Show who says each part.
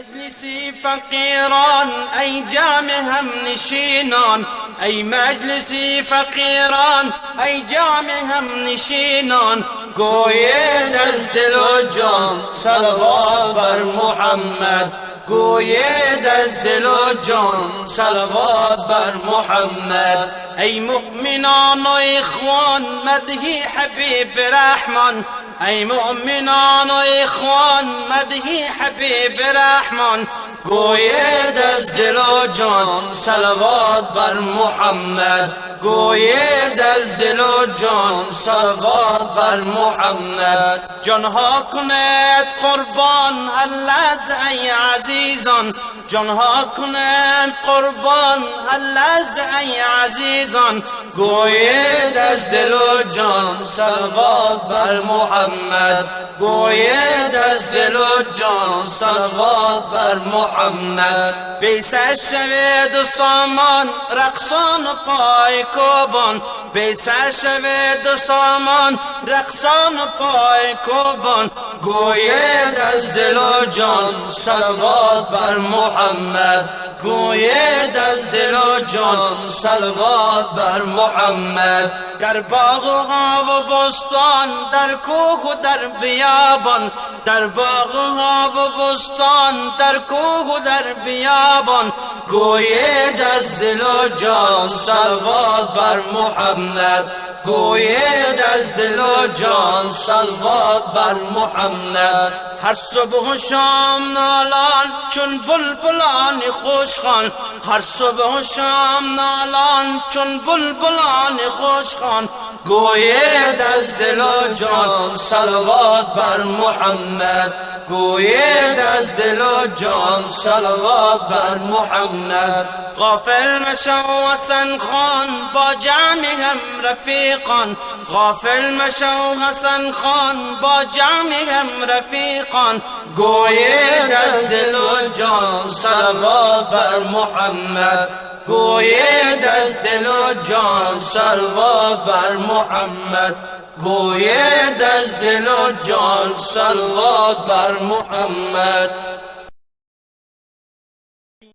Speaker 1: مجلسی فقیران ای جام هم نشینان، ای مجلسی فقیران ای جام هم نشینان، گوید از دل و جان صلوات بر محمد، گوید از دل و جان صلوات بر محمد. ای مؤمنان و اخوان مدحی حبیب رحمان، ای مؤمنان و اخوان مدحی حبیب رحمان، گوید از دل و جان صلوات بر محمد، گوید از دل و جان صلوات بر محمد. جانها کند قربان هر لحظه ای عزیزان، جانها کند قربان هر لحظه ای عزیزان، گوید از دل و جان صلوات بر محمد، گوید از دل و جان صلوات بر محمد. بیسر شوید و سامان رقصان و پای کوبان، بیسر شوید و سامان رقصان و پای کوبان، گوید از دل و جان صلوات بر محمد، گوید از دل و جان صلوات بر محمد. در باغ و ها و بستان، در کوه و در بیابان، در باغ و ها و بستان، در کوه و در بیابان، گوید از دل و جان صلوات بر محمد، گوید از دل و جان صلوات بر محمد. هر صبح و شام نالان چون بلبلان خوشخوان، هر صبح و شام نالان چون بلبلان خوشخوان، گوید از دل و جان صلوات بر محمد، گوید از دل و جان صلوات بر محمد. غافل مشو حسن خان با جمع هم رفیقان، غافل مشو حسن خان با جمع هم رفیقان، گوید از دل و جان صلوات بر محمد، گوید از دل و جان صلوات بر محمد، گوید از دل و جان صلوات بر محمد.